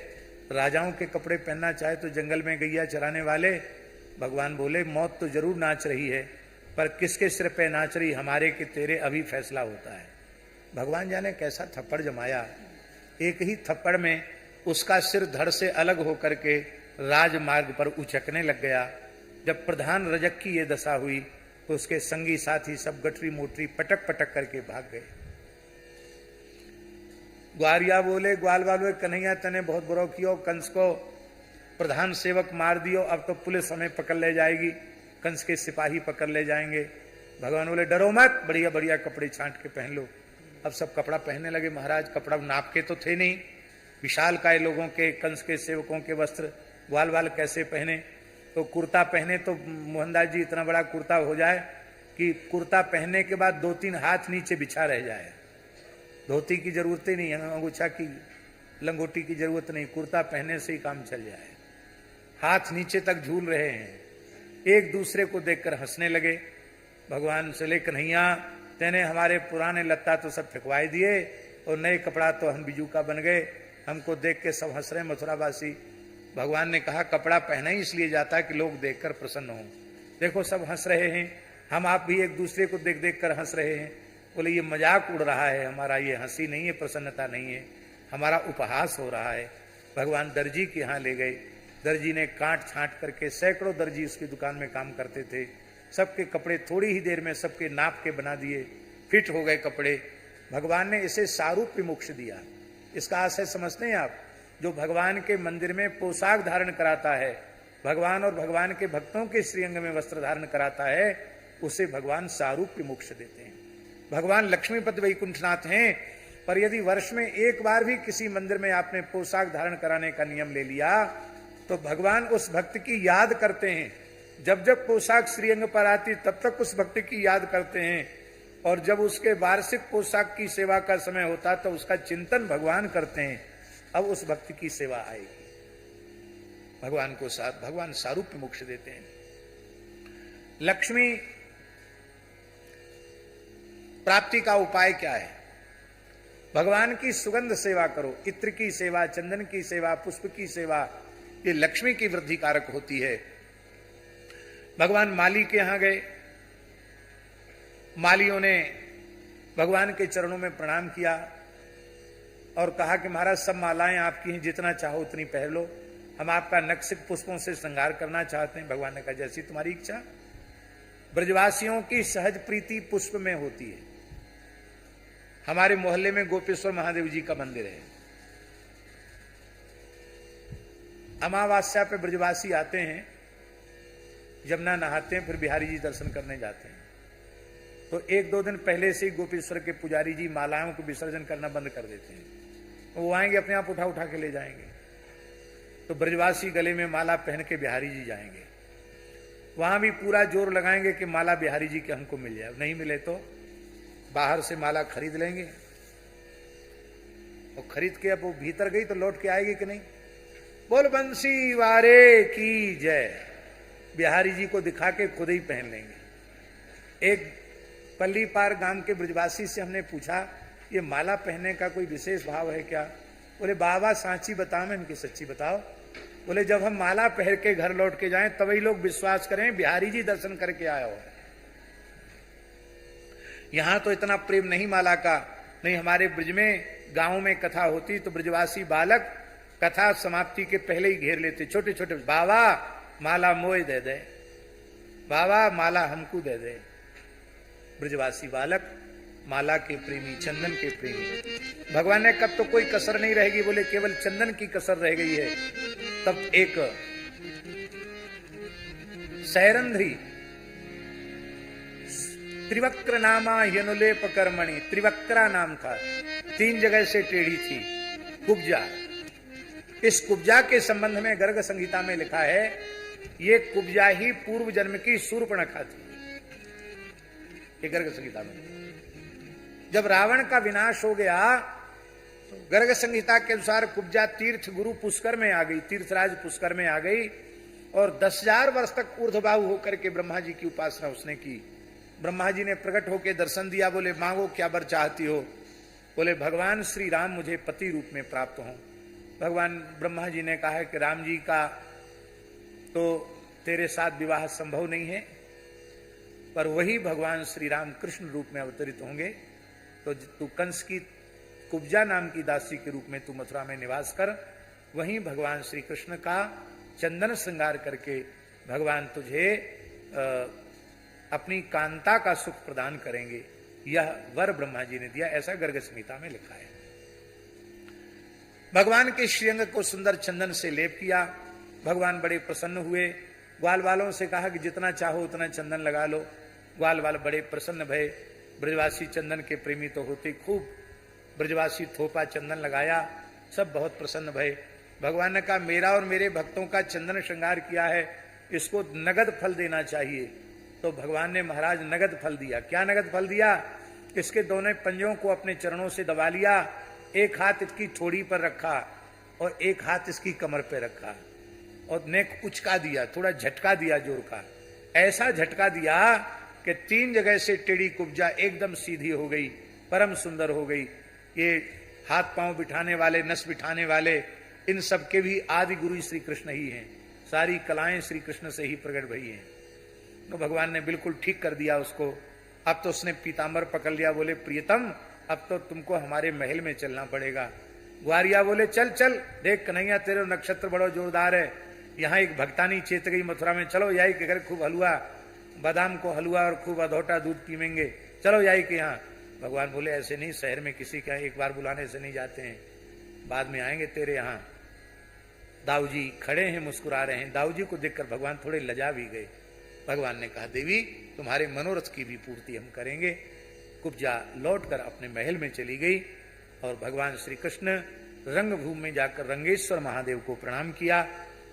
राजाओं के कपड़े पहनना चाहे तो जंगल में गैया चराने वाले। भगवान बोले मौत तो जरूर नाच रही है, पर किसके सिर पे नाच रही, हमारे कि तेरे, अभी फैसला होता है। भगवान जाने कैसा थप्पड़ जमाया, एक ही थप्पड़ में उसका सिर धड़ से अलग होकर के राजमार्ग पर उचकने लग गया। जब प्रधान रजक की ये दशा हुई तो उसके संगी साथी सब गठरी मोटरी पटक पटक करके भाग गए। ग्वारिया बोले, ग्वाल वालों कन्हैया तने बहुत बुरा कियो, कंस को प्रधान सेवक मार दियो, अब तो पुलिस हमें पकड़ ले जाएगी, कंस के सिपाही पकड़ ले जाएंगे। भगवान बोले डरो मत, बढ़िया बढ़िया कपड़े छांट के पहन लो। अब सब कपड़ा पहनने लगे। महाराज कपड़ा नाप के तो थे नहीं, विशाल काय लोगों के, कंस के सेवकों के वस्त्र ग्वाल वाल कैसे पहने, तो कुर्ता पहने तो मोहनदास जी इतना बड़ा कुर्ता हो जाए कि कुर्ता पहनने के बाद 2-3 हाथ नीचे बिछा रह जाए। धोती की जरूरत ही नहीं है, अंगूछा की लंगोटी की जरूरत नहीं, कुर्ता पहनने से ही काम चल जाए। हाथ नीचे तक झूल रहे हैं, एक दूसरे को देखकर हंसने लगे। भगवान से ले कन्हैया तेने हमारे पुराने लत्ता तो सब फेंकवाई दिए और नए कपड़ा तो हम बिजू का बन गए, हमको देख के सब हंस रहे मथुरावासी। भगवान ने कहा कपड़ा पहना ही इसलिए जाता है कि लोग देखकर प्रसन्न हों। देखो सब हंस रहे हैं, हम आप भी एक दूसरे को देख देख कर हंस रहे हैं। बोले ये मजाक उड़ रहा है हमारा, ये हंसी नहीं है, प्रसन्नता नहीं है, हमारा उपहास हो रहा है। भगवान दर्जी के यहाँ ले गए। दर्जी ने काट छांट करके, सैकड़ों दर्जी उसकी दुकान में काम करते थे, सबके कपड़े थोड़ी ही देर में सबके नाप के बना दिए, फिट हो गए कपड़े। भगवान ने इसे सारूप्य मोक्ष दिया। इसका आशय समझते हैं आप? जो भगवान के मंदिर में पोशाक धारण कराता है, भगवान और भगवान के भक्तों के श्रीअंग में वस्त्र धारण कराता है, उसे भगवान सारूप्य मोक्ष देते हैं। भगवान लक्ष्मीपति वैकुंठनाथ हैं, पर यदि वर्ष में एक बार भी किसी मंदिर में आपने पोशाक धारण कराने का नियम ले लिया तो भगवान उस भक्त की याद करते हैं। जब जब पोशाक श्रीअंग पर आती तब तक उस भक्त की याद करते हैं, और जब उसके वार्षिक पोशाक की सेवा का समय होता तो उसका चिंतन भगवान करते हैं। अब उस भक्त की सेवा आएगी। भगवान सारूप्य मोक्ष देते हैं। लक्ष्मी प्राप्ति का उपाय क्या है? भगवान की सुगंध सेवा करो, इत्र की सेवा, चंदन की सेवा, पुष्प की सेवा, ये लक्ष्मी की वृद्धि कारक होती है। भगवान माली के यहां गए, मालियों ने भगवान के चरणों में प्रणाम किया और कहा कि महाराज सब मालाएं आपकी हैं, जितना चाहो उतनी पहन लो, हम आपका नक्सिक पुष्पों से श्रृंगार करना चाहते हैं। भगवान ने कहा जैसी तुम्हारी इच्छा। ब्रजवासियों की सहज प्रीति पुष्प में होती है। हमारे मोहल्ले में गोपेश्वर महादेव जी का मंदिर है। अमावस्या पे ब्रजवासी आते हैं, यमुना नहाते हैं, फिर बिहारी जी दर्शन करने जाते हैं। तो 1-2 दिन पहले से ही गोपेश्वर के पुजारी जी मालाओं को विसर्जन करना बंद कर देते हैं। वो आएंगे अपने आप उठा उठा के ले जाएंगे। तो ब्रजवासी गले में माला पहन के बिहारी जी जाएंगे, वहां भी पूरा जोर लगाएंगे कि माला बिहारी जी के हमको मिल जाए। नहीं मिले तो बाहर से माला खरीद लेंगे, और खरीद के अब वो भीतर गई तो लौट के आएगी कि नहीं? बोल बंसी वारे की जय, बिहारी जी को दिखा के खुद ही पहन लेंगे। एक पल्ली पार गांव के ब्रजवासी से हमने पूछा ये माला पहनने का कोई विशेष भाव है क्या? बोले बाबा सांची बताओ, मैं इनकी सच्ची बताओ। बोले जब हम माला पहन के घर लौट के जाएं तभी लोग विश्वास करें बिहारी जी दर्शन करके आया हो। यहां तो इतना प्रेम नहीं माला का। नहीं, हमारे ब्रज में गांव में कथा होती तो ब्रजवासी बालक कथा समाप्ति के पहले ही घेर लेते, छोटे छोटे, बाबा माला मोए दे दे, बाबा माला हमको दे दे। ब्रजवासी बालक माला के प्रेमी, चंदन के प्रेमी। भगवान ने कब तो कोई कसर नहीं रहेगी, बोले केवल चंदन की कसर रह गई है। तब एक सैरंध्री त्रिवक्र नामा यनुलेप कर्मणि, त्रिवक्रा नाम था, 3 जगह से टेढ़ी थी, कुब्जा। इस कुब्जा के संबंध में गर्ग संहिता में लिखा है ये कुब्जा ही पूर्व जन्म की शूर्पणखा थी। ये गर्ग संहिता में जब रावण का विनाश हो गया तो गर्ग संहिता के अनुसार कुब्जा तीर्थ गुरु पुष्कर में आ गई, तीर्थराज पुष्कर में आ गई, और 10,000 वर्ष तक ऊर्ध्वबाहु होकर के ब्रह्मा जी की उपासना उसने की। ब्रह्मा जी ने प्रकट होकर दर्शन दिया, बोले मांगो क्या वर चाहती हो? बोले भगवान श्री राम मुझे पति रूप में प्राप्त हों। भगवान ब्रह्मा जी ने कहा कि राम जी का तो तेरे साथ विवाह संभव नहीं है, पर वही भगवान श्री राम कृष्ण रूप में अवतरित होंगे, तो तू कंस की कुब्जा नाम की दासी के रूप में तू मथुरा में निवास कर, वहीं भगवान श्री कृष्ण का चंदन श्रृंगार करके भगवान तुझे अपनी कांता का सुख प्रदान करेंगे। यह वर ब्रह्मा जी ने दिया, ऐसा गर्ग संहिता में लिखा है। भगवान के श्रीअंग को सुंदर चंदन से लेप किया। भगवान बड़े प्रसन्न हुए। ग्वाल वालों से कहा कि जितना चाहो उतना चंदन लगा लो। ग्वाल वाले बड़े प्रसन्न भये। ब्रजवासी चंदन के प्रेमी तो होते, खूब ब्रजवासी थोपा चंदन लगाया, सब बहुत प्रसन्न भये। भगवान ने कहा मेरा और मेरे भक्तों का चंदन श्रृंगार किया है, इसको नगद फल देना चाहिए। तो भगवान ने महाराज नगद फल दिया। क्या नगद फल दिया? इसके दोनों पंजों को अपने चरणों से दबा लिया, एक हाथ इसकी ठोड़ी पर रखा और एक हाथ इसकी कमर पे रखा और नेक उचका दिया, थोड़ा झटका दिया जोर का। ऐसा झटका दिया कि 3 जगह से टेढ़ी कुब्जा एकदम सीधी हो गई, परम सुंदर हो गई। ये हाथ पांव बिठाने वाले, नस बिठाने वाले, इन सब के भी आदि गुरु श्री कृष्ण ही हैं। सारी कलाएं श्री कृष्ण से ही प्रकट भई हैं। तो भगवान ने बिल्कुल ठीक कर दिया उसको। अब तो उसने पीतांबर पकड़ लिया, बोले प्रियतम अब तो तुमको हमारे महल में चलना पड़ेगा। ग्वारिया बोले चल चल, देख कन्हैया तेरे नक्षत्र बड़ो जोरदार है, यहाँ एक भक्तानी चेत गई मथुरा में, चलो याई के घर खूब हलवा, बादाम को हलवा और खूब अधोटा दूध पीवेंगे, चलो याई के यहाँ। भगवान बोले ऐसे नहीं, शहर में किसी का एक बार बुलाने से नहीं जाते हैं, बाद में आएंगे तेरे यहाँ। दाऊजी खड़े हैं, मुस्कुरा रहे हैं। दाऊजी को देखकर भगवान थोड़े लजा भी गए। भगवान ने कहा देवी तुम्हारे मनोरथ की भी पूर्ति हम करेंगे। कुब्जा लौटकर अपने महल में चली गई और भगवान श्री कृष्ण रंगभूमि में जाकर रंगेश्वर महादेव को प्रणाम किया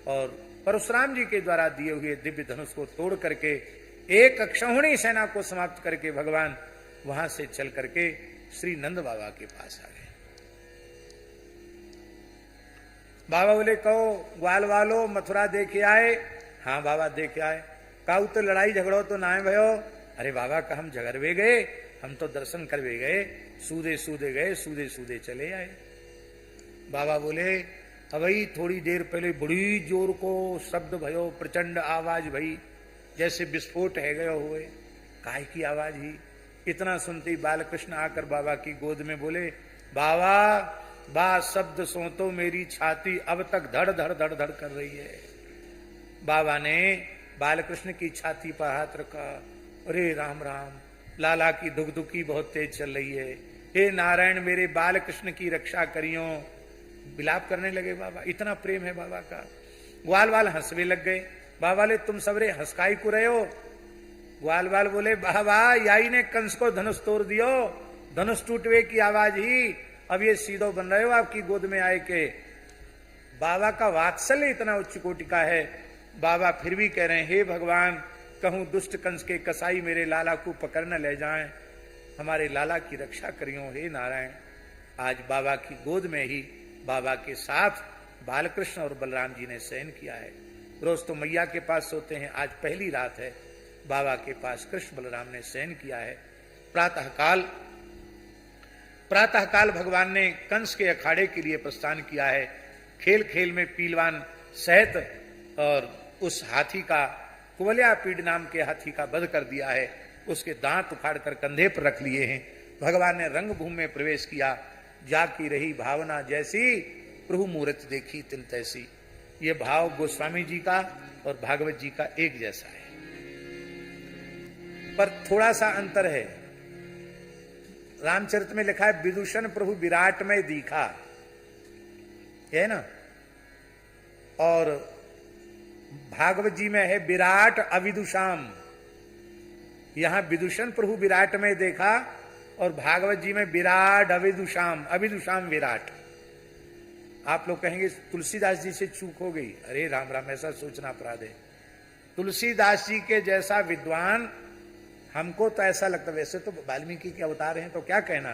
और परशुराम जी के द्वारा दिए हुए दिव्य धनुष को तोड़ करके एक अक्षौहिणी सेना को समाप्त करके भगवान वहां से चल करके श्री नंद बाबा के पास आ गए। बाबा बोले कहो ग्वाल वालो मथुरा देखे आए? हाँ बाबा देखे आए। काऊ तो लड़ाई झगड़ो तो ना भयो? अरे बाबा का हम झगड़वे गए, हम तो दर्शन करवे गए, सूदे सूदे गए, सूदे सूदे चले आए। बाबा बोले अबई थोड़ी देर पहले बड़ी जोर को शब्द भयो, प्रचंड आवाज भई, जैसे विस्फोट है गयो हुए। काय की आवाज ही? इतना सुनते ही बालकृष्ण आकर बाबा की गोद में बोले बाबा बा शब्द सो तो मेरी छाती अब तक धड़ धड़ धड़ धड़ कर रही है। बाबा ने बालकृष्ण की छाती पर हाथ रखा। अरे राम राम, लाला की दुखदुखी बहुत तेज चल रही है, हे नारायण मेरे बालकृष्ण की रक्षा करियो। विलाप करने लगे बाबा, इतना प्रेम है बाबा का। ग्वाल वाल हंसवे लग गए। बाबा ले तुम सबरे हंसकाई को रहे हो? ग्वाल वाल बोले बाबा याई ने कंस को धनुष तोड़ दियो, धनुष टूटवे की आवाज ही, अब ये सीधो बन रहे हो आपकी गोद में आए के। बाबा का वात्सल्य इतना उच्च कोटि का है। बाबा फिर भी कह रहे हैं हे भगवान कहूं दुष्ट कंस के कसाई मेरे लाला को पकड़ न ले जाएं, हमारे लाला की रक्षा करियो हे नारायण। आज बाबा की गोद में ही बाबा के साथ बालकृष्ण और बलराम जी ने शयन किया है। रोज तो मैया के पास सोते हैं, आज पहली रात है बाबा के पास कृष्ण बलराम ने शयन किया है। प्रातःकाल भगवान ने कंस के अखाड़े के लिए प्रस्थान किया है। खेल खेल में पीलवान सहित और उस हाथी का, कुवल्या पीड़ नाम के हाथी का वध कर दिया है। उसके दांत उखाड़ कर कंधे पर रख लिए हैं। भगवान ने रंगभूमि में प्रवेश किया। जाकी रही भावना जैसी, प्रभु मूर्त देखी तिन तैसी। ये भाव गोस्वामी जी का और भागवत जी का एक जैसा है, पर थोड़ा सा अंतर है। रामचरित में लिखा है विदूषण प्रभु विराट में दिखा, है ना, और भागवत जी में है विराट अविदुषाम। यहां विदूषण प्रभु विराट में देखा और भागवत जी में विराट अविदुषाम, अविदुषाम विराट। आप लोग कहेंगे तुलसीदास जी से चूक हो गई। अरे राम राम, ऐसा सोचना अपराध है। तुलसीदास जी के जैसा विद्वान हमको तो ऐसा लगता, वैसे तो वाल्मीकि के अवतार हैं तो क्या कहना,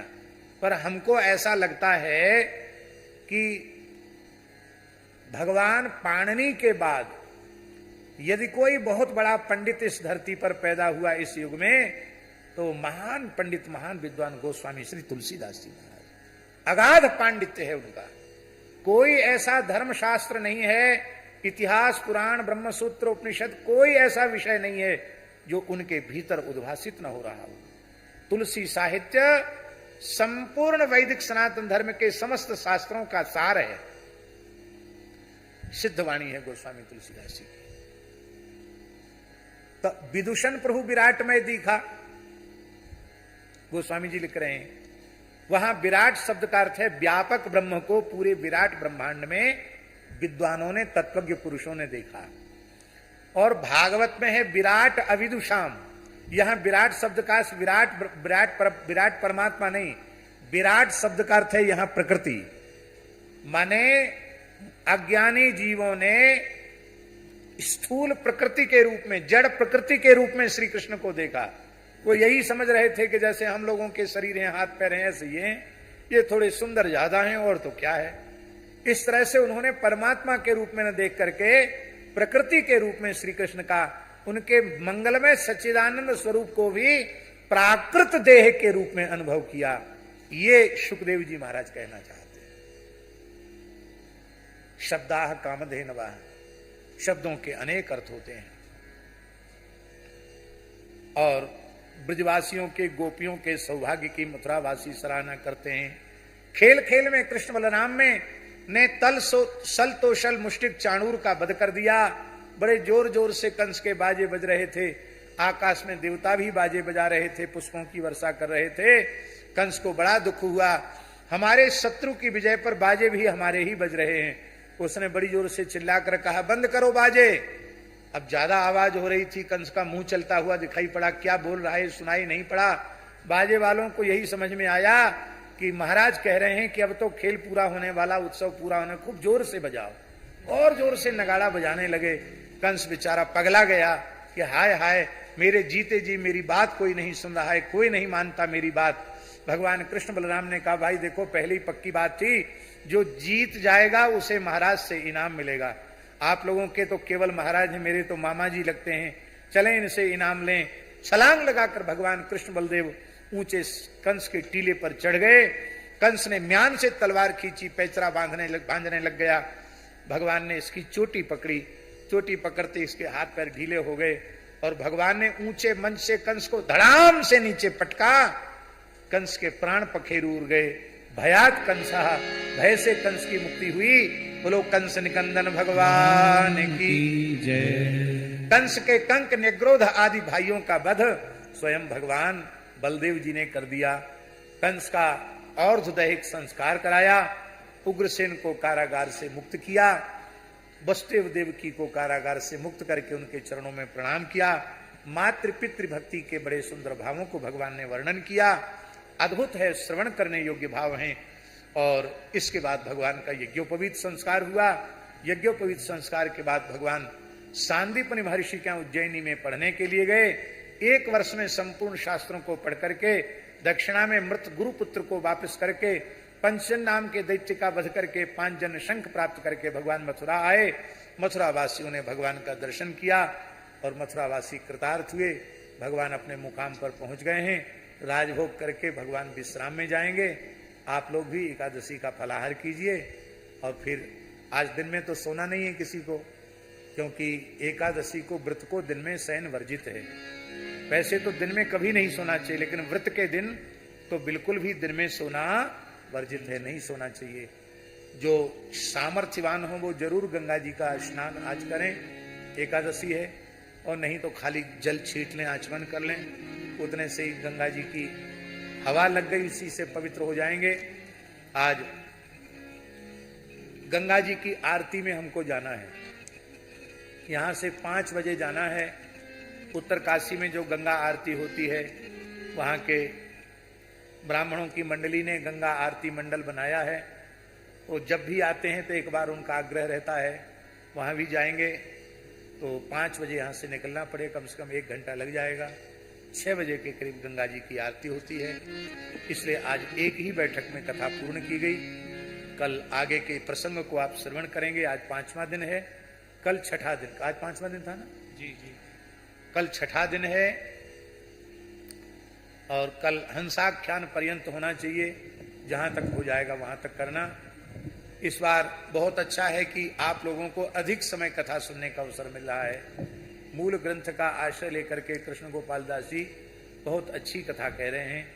पर हमको ऐसा लगता है कि भगवान पाणिनि के बाद यदि कोई बहुत बड़ा पंडित इस धरती पर पैदा हुआ इस युग में, तो महान पंडित, महान विद्वान गोस्वामी श्री तुलसीदास जी महाराज। अगाध पांडित्य है उनका। कोई ऐसा धर्मशास्त्र नहीं है, इतिहास, पुराण, ब्रह्मसूत्र, उपनिषद, कोई ऐसा विषय नहीं है जो उनके भीतर उद्भासित न हो रहा हो। तुलसी साहित्य संपूर्ण वैदिक सनातन धर्म के समस्त शास्त्रों का सार है। सिद्धवाणी है गोस्वामी तुलसीदास जी की। तो विदूषण प्रभु विराट में दिखा, गोस्वामी जी लिख रहे हैं। वहां विराट शब्द का अर्थ है व्यापक ब्रह्म को पूरे विराट ब्रह्मांड में विद्वानों ने, तत्वज्ञ पुरुषों ने देखा। और भागवत में है विराट अविदुषाम। यहां विराट शब्द का विराट परमात्मा नहीं, विराट शब्द का अर्थ है यहां प्रकृति। माने अज्ञानी जीवों ने स्थूल प्रकृति के रूप में, जड़ प्रकृति के रूप में श्री कृष्ण को देखा। वो यही समझ रहे थे कि जैसे हम लोगों के शरीर हैं, हाथ पैर हैं, ऐसे ये थोड़े सुंदर ज्यादा हैं और तो क्या है। इस तरह से उन्होंने परमात्मा के रूप में न देख करके प्रकृति के रूप में श्री कृष्ण का, उनके मंगलमय सच्चिदानंद स्वरूप को भी प्राकृत देह के रूप में अनुभव किया। ये सुखदेव जी महाराज कहना चाहते हैं। शब्दाह कामधेनवाह, शब्दों के अनेक अर्थ होते हैं। और ब्रजवासियों के, गोपियों के सौभाग्य की मथुरावासी सराहना करते हैं। खेल खेल में कृष्ण बलराम में ने सल तोशल मुष्टिक चाणूर का वध कर दिया। बड़े जोर जोर से कंस के बाजे बज रहे थे, आकाश में देवता भी बाजे बजा रहे थे, पुष्पों की वर्षा कर रहे थे। कंस को बड़ा दुख हुआ, हमारे शत्रु की विजय पर बाजे भी हमारे ही बज रहे हैं। उसने बड़ी जोर से चिल्लाकर कहा, बंद करो बाजे। अब ज्यादा आवाज हो रही थी, कंस का मुंह चलता हुआ दिखाई पड़ा, क्या बोल रहा है सुनाई नहीं पड़ा। बाजे वालों को यही समझ में आया कि महाराज कह रहे हैं कि अब तो खेल पूरा होने वाला, उत्सव पूरा होने, खूब जोर से बजाओ। और जोर से नगाड़ा बजाने लगे। कंस बेचारा पगला गया कि हाय हाय, मेरे जीते जी मेरी बात कोई नहीं सुन रहा है, कोई नहीं मानता मेरी बात। भगवान कृष्ण बलराम ने कहा, भाई देखो पहली पक्की बात थी, जो जीत जाएगा उसे महाराज से इनाम मिलेगा। आप लोगों के तो केवल महाराज हैं, मेरे तो मामा जी लगते हैं, चलें इनसे इनाम लें। छलांग लगाकर भगवान कृष्ण बलदेव ऊंचे कंस के टीले पर चढ़ गए। कंस ने म्यान से तलवार खींची, पैचरा बांधने लग गया। भगवान ने इसकी चोटी पकड़ी, चोटी पकड़ते इसके हाथ पैर ढीले हो गए और भगवान ने ऊंचे मंच से कंस को धड़ाम से नीचे पटका। कंस के प्राण पखेरु उड़ गए। भयात कंसा, भय से कंस की मुक्ति हुई। बोलो कंस निकंदन भगवान की जय। कंस के कंक निग्रोध आदि भाइयों का वध स्वयं भगवान बलदेव जी ने कर दिया। कंस का और्ध्वदैहिक संस्कार कराया, उग्रसेन को कारागार से मुक्त किया, वसुदेव देवकी को कारागार से मुक्त करके उनके चरणों में प्रणाम किया। मातृ पितृ भक्ति के बड़े सुंदर भावों को भगवान ने वर्णन किया। अद्भुत है, श्रवण करने योग्य भाव हैं। और इसके बाद भगवान का यज्ञोपवीत संस्कार हुआ। यज्ञोपवीत संस्कार के बाद भगवान सांदीपनि महर्षि के उज्जैनी में पढ़ने के लिए गए। 1 वर्ष में संपूर्ण शास्त्रों को पढ़ करके, दक्षिणा में मृत गुरुपुत्र को वापस करके, पंचजन नाम के दैत्य का वध करके 5 जन शंख प्राप्त करके भगवान मथुरा आए। मथुरा वासियों ने भगवान का दर्शन किया और मथुरावासी कृतार्थ हुए। भगवान अपने मुकाम पर पहुंच गए हैं। राजभोग करके भगवान विश्राम में जाएंगे। आप लोग भी एकादशी का फलाहार कीजिए। और फिर आज दिन में तो सोना नहीं है किसी को, क्योंकि एकादशी को, व्रत को दिन में शयन वर्जित है। वैसे तो दिन में कभी नहीं सोना चाहिए, लेकिन व्रत के दिन तो बिल्कुल भी दिन में सोना वर्जित है, नहीं सोना चाहिए। जो सामर्थ्यवान हो वो जरूर गंगा जी का स्नान आज करें, एकादशी है। और नहीं तो खाली जल छीट लें, आचमन कर लें, उतने से ही गंगा जी की हवा लग गई, उसी से पवित्र हो जाएंगे। आज गंगा जी की आरती में हमको जाना है। यहाँ से 5 बजे जाना है। उत्तर काशी में जो गंगा आरती होती है, वहाँ के ब्राह्मणों की मंडली ने गंगा आरती मंडल बनाया है। वो जब भी आते हैं तो एक बार उनका आग्रह रहता है, वहाँ भी जाएंगे। तो 5 बजे यहाँ से निकलना पड़े, कम से कम 1 घंटा लग जाएगा। 6 बजे के करीब गंगा जी की आरती होती है। इसलिए आज एक ही बैठक में कथा पूर्ण की गई। कल आगे के प्रसंग को आप श्रवण करेंगे। आज 5वां दिन है, कल 6ठा दिन। आज 5वां दिन था ना जी जी, कल 6ठा दिन है। और कल हंसाख्यान पर्यंत होना चाहिए, जहां तक हो जाएगा वहां तक करना। इस बार बहुत अच्छा है कि आप लोगों को अधिक समय कथा सुनने का अवसर मिल रहा है। मूल ग्रंथ का आश्रय लेकर के कृष्ण गोपाल दास जी बहुत अच्छी कथा कह रहे हैं।